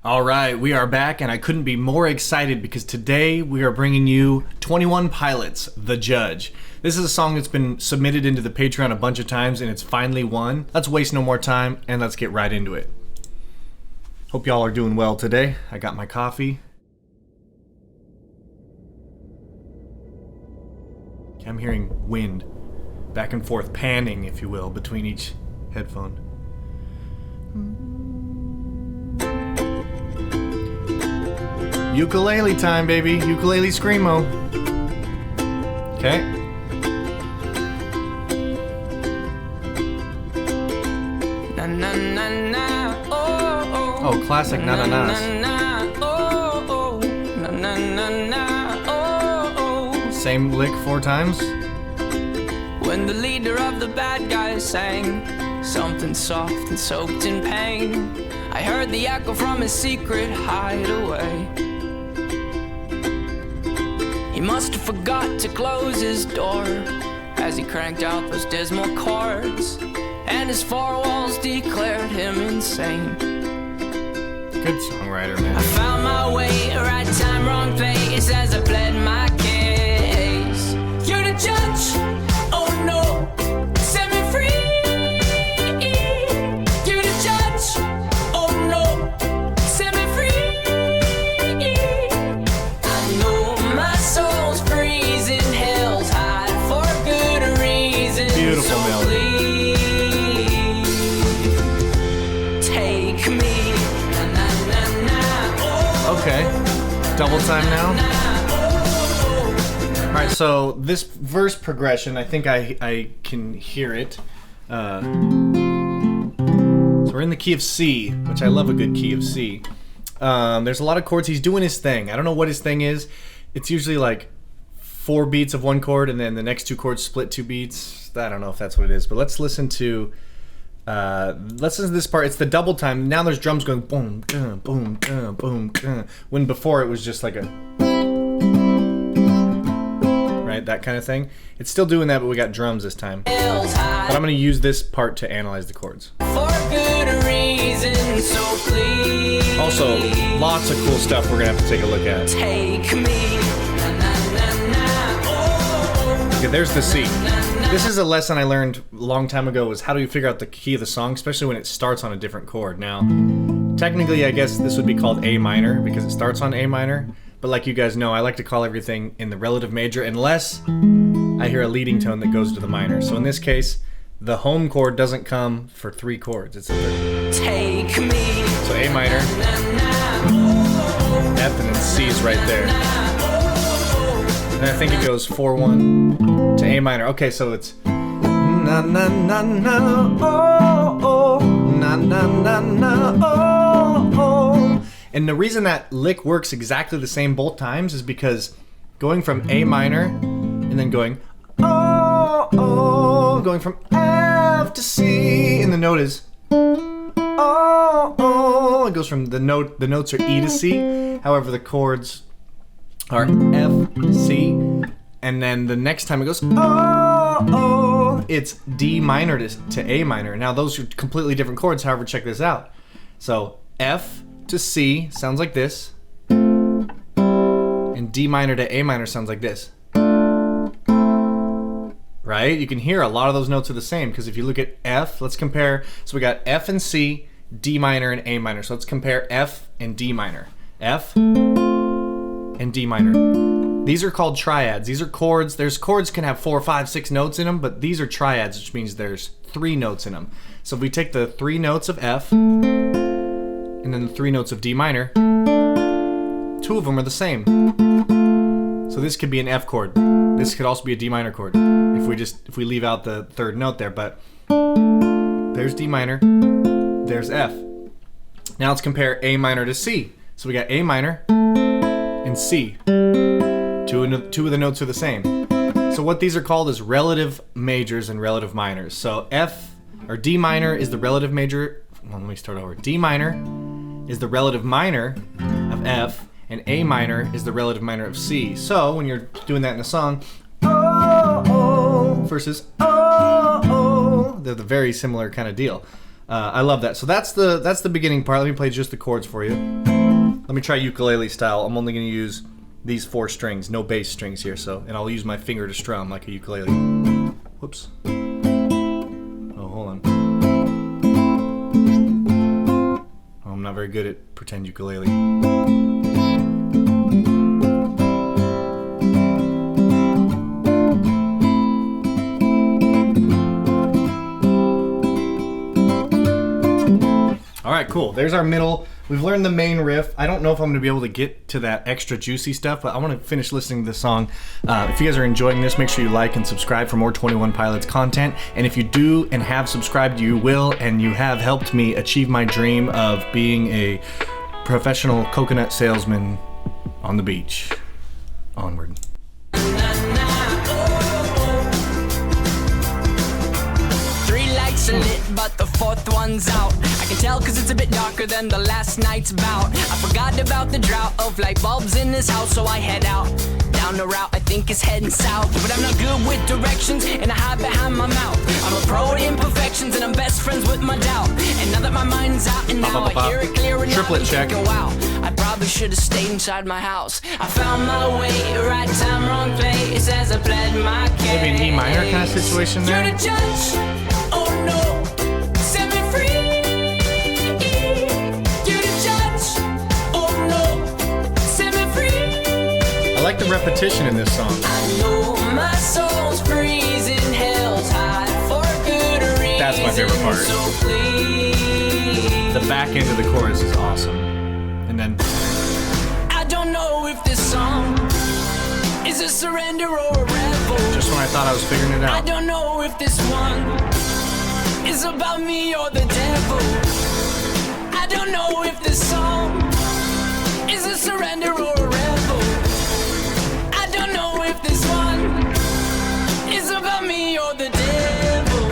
All right, we are back, and I couldn't be more excited because today we are bringing you 21 Pilots, The Judge. This is a song that's been submitted into the Patreon a bunch of times, and it's finally won. Let's waste no more time, and let's get right into it. Hope y'all are doing well today. I got my coffee. I'm hearing wind, back and forth, panning, if you will, between each headphone. Ukulele time, baby. Ukulele screamo. Okay. Na na na na. Oh, oh, classic na na nas. Oh, na na na na. Oh. Same lick 4 times. When the leader of the bad guys sang something soft and soaked in pain, I heard the echo from his secret hideaway. He must have forgot to close his door as he cranked out those dismal chords, and his 4 walls declared him insane. Good songwriter, man. I found my way, right time, wrong place, as I pled my case. You're the judge, oh no, set me free. You're the judge, oh no, set me free. I know my soul's freezing, hell's hot for good reason. Beautiful so melody. Please take me. Okay. Double time now. Alright, so this verse progression, I think I can hear it. So we're in the key of C, which I love a good key of C. There's a lot of chords. He's doing his thing. I don't know what his thing is. It's usually like 4 beats of 1 chord, and then the next 2 chords split 2 beats. I don't know if that's what it is, but let's listen to this part. It's the double time. Now there's drums going boom, boom, boom, boom, when before it was just like a right, that kind of thing. It's still doing that, but we got drums this time. But I'm going to use this part to analyze the chords. For good reason, so please. Also, lots of cool stuff we're going to have to take a look at. Take me. Na, na, na, na. Oh. Okay, there's the C. This is a lesson I learned a long time ago, was how do you figure out the key of the song, especially when it starts on a different chord. Now, technically I guess this would be called A minor because it starts on A minor, but like you guys know, I like to call everything in the relative major unless I hear a leading tone that goes to the minor. So in this case, the home chord doesn't come for 3 chords. It's a third. Take me. So A minor, F, and then C is right there. And I think it goes 4-1 to A minor. Okay, so it's na na na na oh oh na na na na oh oh. And the reason that lick works exactly the same both times is because going from A minor and then going oh oh, going from F to C, and the note is oh oh. It goes from the notes are E to C. However, the chords are F, C, and then the next time it goes oh, oh, it's D minor to A minor. Now those are completely different chords, however, check this out. So F to C sounds like this, and D minor to A minor sounds like this. Right? You can hear a lot of those notes are the same, because if you look at F, let's compare. So we got F and C, D minor and A minor. So let's compare F and D minor. F and D minor. These are called triads. These are chords. There's chords can have 4, 5, 6 notes in them, but these are triads, which means there's 3 notes in them. So if we take the 3 notes of F and then the 3 notes of D minor, 2 of them are the same. So this could be an F chord. This could also be a D minor chord if we leave out the 3rd note there, but there's D minor, there's F. Now let's compare A minor to C. So we got A minor and C. 2 of the notes are the same. So what these are called is relative majors and relative minors. So F or D minor is the relative major. Well, let me start over. D minor is the relative minor of F, and A minor is the relative minor of C. So when you're doing that in a song, oh, oh versus oh, oh, they're the very similar kind of deal. I love that. So that's the beginning part. Let me play just the chords for you. Let me try ukulele style. I'm only going to use these 4 strings, no bass strings here, and I'll use my finger to strum like a ukulele. Whoops. Oh, hold on. Oh, I'm not very good at pretend ukulele. All right, cool. There's our middle. We've learned the main riff. I don't know if I'm going to be able to get to that extra juicy stuff, but I want to finish listening to this song. If you guys are enjoying this, make sure you like and subscribe for more 21 Pilots content. And if you do and have subscribed, you will, and you have helped me achieve my dream of being a professional coconut salesman on the beach. Onward. Lit, but the 4th one's out. I can tell cause it's a bit darker than the last night's bout. I forgot about the drought of light bulbs in this house, so I head out down the route I think is heading south. But I'm not good with directions and I hide behind my mouth. I'm a pro at imperfections and I'm best friends with my doubt. And now that my mind's out and now I hear it clear enough, triplet check. Go out. I probably should have stayed inside my house. I found my way, right time, wrong place as I pled my case. Maybe an E minor kind of situation there. You're the judge. Oh no, set me free. You're the judge. Oh no, set me free. I like the repetition in this song. I know my soul's freezing, hell's hot for good reason. That's my favorite part. So please. The back end of the chorus is awesome. And then I don't know if this song is a surrender or a rebel. just when I thought I was figuring it I out. don't know if this one is about me or the devil. I don't know if this song is a surrender or a rebel. I don't know if this one is about me or the devil.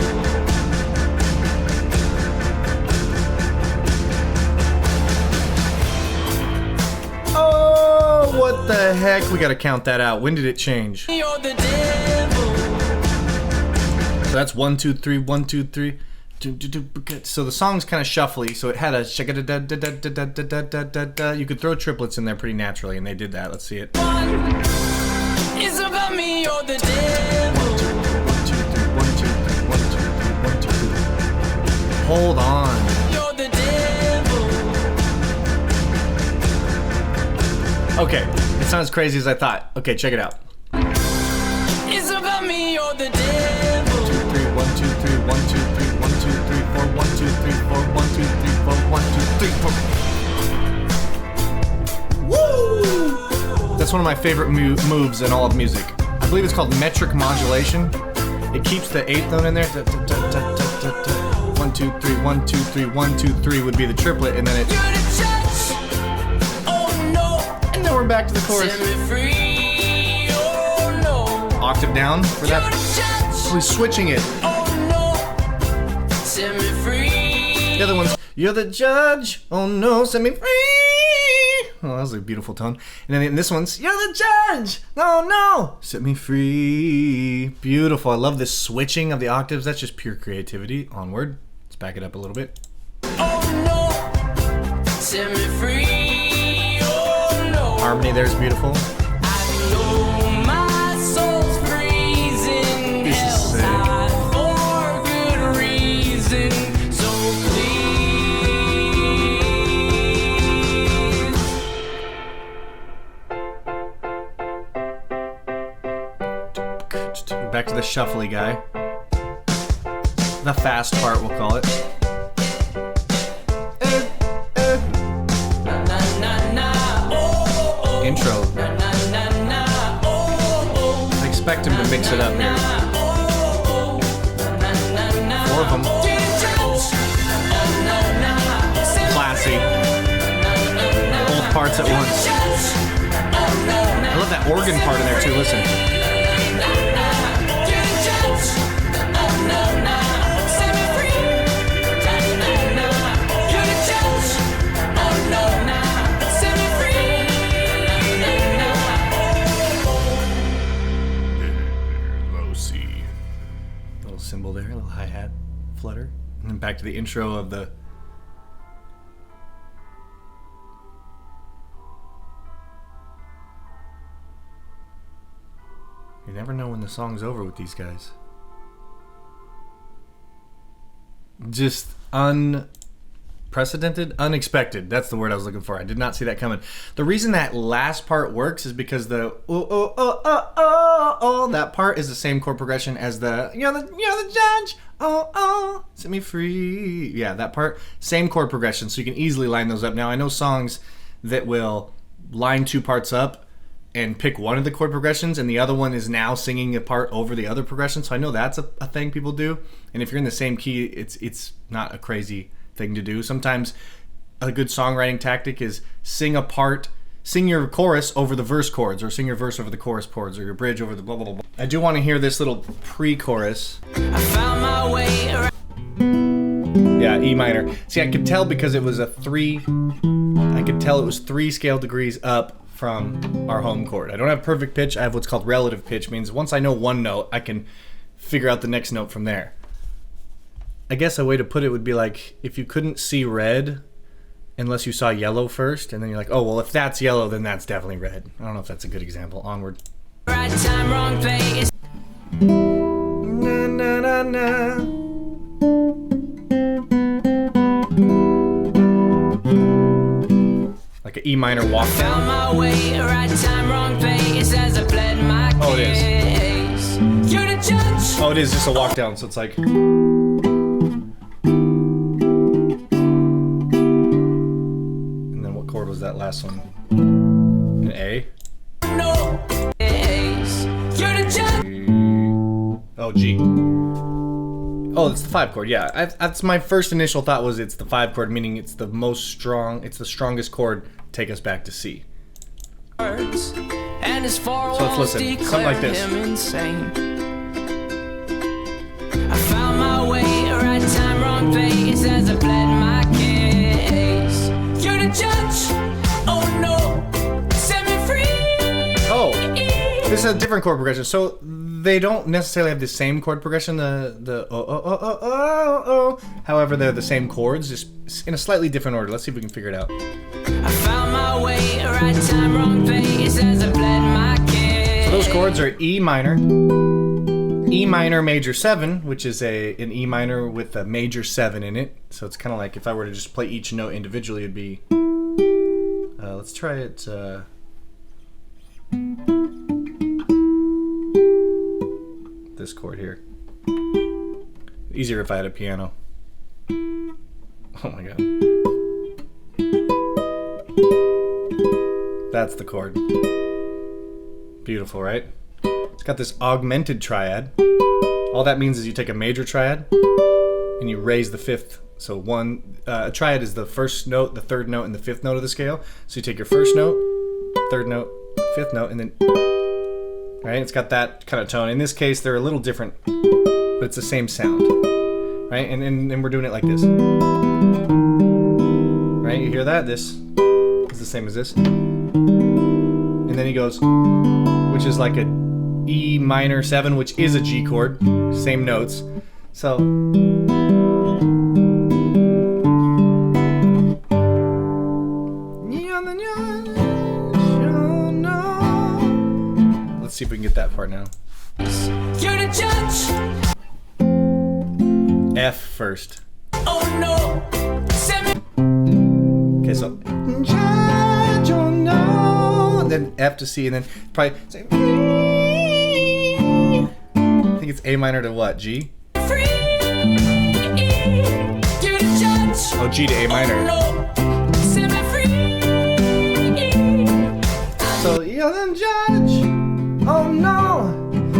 Oh, what the heck? We gotta count that out. When did it change? Me or the devil. So that's 1, 2, 3, 1, 2, 3. So the song's kind of shuffly, so it had a you could throw triplets in there pretty naturally, and they did that. Let's see it. One is about me or the devil. 1, 2, 3, 1, 2, 3, 1, 2, 3, 1, 2, 3. Hold on. You're the devil. Okay, it's not as crazy as I thought. Okay, check it out. It's about me or the devil. 2, 3, 1, 2, 3, 1, 2, 3, 1, 2, 3, 4, 1, 2, 3, 4, 1, 2, 3, 4, 1, 2, 3, 4. Woo! That's one of my favorite moves in all of music. I believe it's called metric modulation. It keeps the 8th note in there. 1, 2, 3, 1, 2, 3, 1, 2, 3 would be the triplet, and then it. You're the judge. Oh no. And then we're back to the chorus. Set me free. Oh no. Octave down for You're that. the judge. So he's switching it. Oh no. Set me free. The other one's, you're the judge. Oh no, set me free. Oh, that was a beautiful tone. And then this one's, you're the judge. Oh no, set me free. Beautiful. I love this switching of the octaves. That's just pure creativity. Onward. Let's back it up a little bit. Oh no. Set me free. Oh no. Harmony there is beautiful. I know my soul's freezing. This is Hell's sick. hot for good reason. So Back to the shuffly guy. The fast part, we'll call it. na na na na. Oh oh. Intro. Na na na na. Oh oh. I expect him to mix it up here. Oh oh. Na na na. 4 of them. Classy. Both parts at once. I love that organ part in there too. Listen. Low C. Little cymbal there, a little hi-hat flutter. And then back to the intro of the You never know when the song's over with these guys. Just unprecedented, unexpected. That's the word I was looking for. I did not see that coming. The reason that last part works is because the that part is the same chord progression as the you're the judge. Set me free. Yeah, that part, same chord progression, so you can easily line those up. Now I know songs that will line two parts up and pick one of the chord progressions, and the other one is now singing a part over the other progression. So I know that's a thing people do. And if you're in the same key, it's not a crazy thing to do. Sometimes a good songwriting tactic is sing your chorus over the verse chords, or sing your verse over the chorus chords, or your bridge over the blah, blah, blah. I do want to hear this little pre-chorus. I found my way around. Yeah, E minor. See, I could tell because it was a 3. I could tell it was 3 scale degrees up from our home chord. I don't have perfect pitch. I have what's called relative pitch. Means once I know one note, I can figure out the next note from there. I guess a way to put it would be like if you couldn't see red unless you saw yellow first, and then you're like, oh, well, if that's yellow, then that's definitely red. I don't know if that's a good example. Onward. Right time, wrong place. Na, na, na, na. Like an E minor walk Found down. my way, right time, wrong place as I pled my case. Oh, it is. You're the judge. Oh, it is just a walk down, so it's like. Chord was that last one? An A? No. You're the judge. Oh, G. Oh, it's the 5 chord. Yeah, that's my first initial thought was it's the 5 chord, meaning it's the most strong. It's the strongest chord. Take us back to C. And his four So let's walls listen. Something like declare this. him insane. I found my way, right time, wrong place as I pled my case. You're the judge. Oh no, set me free. Oh, this is a different chord progression. So they don't necessarily have the same chord progression. The oh. However, they're the same chords, just in a slightly different order. Let's see if we can figure it out. I found my way, right time, wrong place as I pled my case. So those chords are E minor, E minor major 7, which is an E minor with a major 7 in it. So it's kind of like if I were to just play each note individually, it'd be. Let's try it. This chord here. Easier if I had a piano. Oh my god. That's the chord. Beautiful, right? It's got this augmented triad. All that means is you take a major triad and you raise the 5th. So a triad is the first note, the 3rd note, and the 5th note of the scale. So you take your 1st note, 3rd note, 5th note, and then, right? It's got that kind of tone. In this case, they're a little different, but it's the same sound, right? And we're doing it like this, right? You hear that? This is the same as this. And then he goes, which is like a E minor 7, which is a G chord, same notes. So. Let's see if we can get that part now. You're the judge. F first. Oh no, set me. Okay, so judge, oh no, and then F to C, and then probably say. I think it's A minor to what? G? Free. You're the judge. Oh, G to A minor. Oh no, set me free. So you're the judge. Oh no,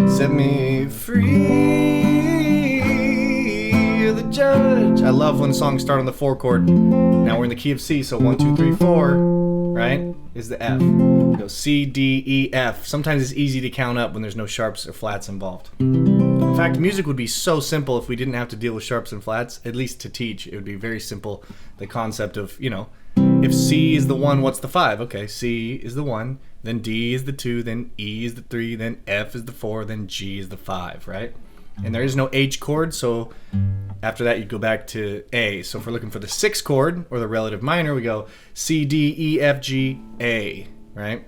set me free. You're the judge. I love when songs start on the 4 chord. Now we're in the key of C, so 1, 2, 3, 4, right? Is the F. Go C, D, E, F. Sometimes it's easy to count up when there's no sharps or flats involved. In fact, music would be so simple if we didn't have to deal with sharps and flats, at least to teach. It would be very simple. The concept of, if C is the 1, what's the 5? Okay, C is the 1, then D is the 2, then E is the 3, then F is the 4, then G is the 5, right? And there is no H chord, so after that you'd go back to A. So if we're looking for the 6th chord, or the relative minor, we go C, D, E, F, G, A, right?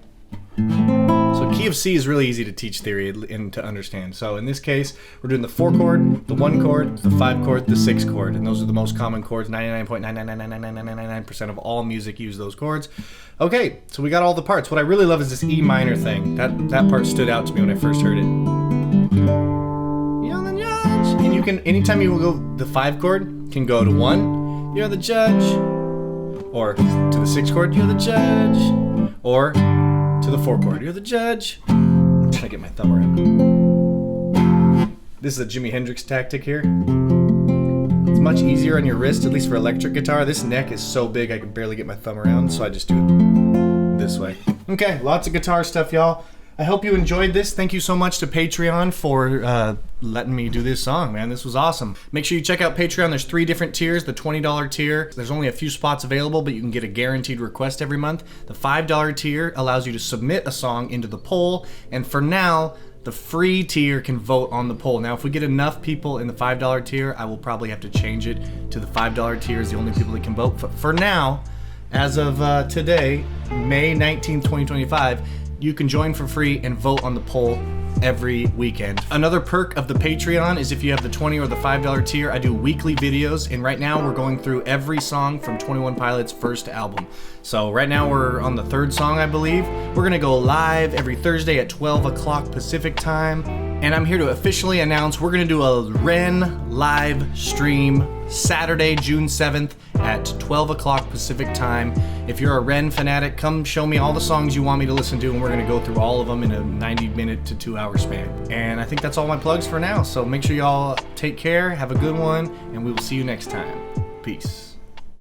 So key of C is really easy to teach theory and to understand. So in this case, we're doing the 4 chord, the 1 chord, the 5 chord, the 6 chord, and those are the most common chords. 99.9999999% of all music use those chords. Okay, so we got all the parts. What I really love is this E minor thing. That part stood out to me when I first heard it. You're the judge. And you can, anytime you will go, the 5 chord can go to 1, you're the judge, or to the 6 chord, you're the judge, or to the 4 chord, you're the judge. I'm trying to get my thumb around. This is a Jimi Hendrix tactic here. It's much easier on your wrist, at least for electric guitar. This neck is so big I can barely get my thumb around, so I just do it this way. Okay, lots of guitar stuff, y'all. I hope you enjoyed this. Thank you so much to Patreon for letting me do this song, man. This was awesome. Make sure you check out Patreon. There's 3 different tiers. The $20 tier, there's only a few spots available, but you can get a guaranteed request every month. The $5 tier allows you to submit a song into the poll, and for now, the free tier can vote on the poll. Now, if we get enough people in the $5 tier, I will probably have to change it to the $5 tier is the only people that can vote. For now, as of today, May 19th, 2025, you can join for free and vote on the poll every weekend. Another perk of the Patreon is if you have the $20 or the $5 tier, I do weekly videos, and right now we're going through every song from 21 Pilots' first album. So right now we're on the 3rd song, I believe. We're gonna go live every Thursday at 12 o'clock Pacific time, and I'm here to officially announce we're gonna do a Ren live stream Saturday, June 7th at 12 o'clock Pacific time. If you're a Ren fanatic, come show me all the songs you want me to listen to, and we're gonna go through all of them in a 90-minute to 2-hour span. And I think that's all my plugs for now, so make sure y'all take care, have a good one, and we will see you next time. Peace.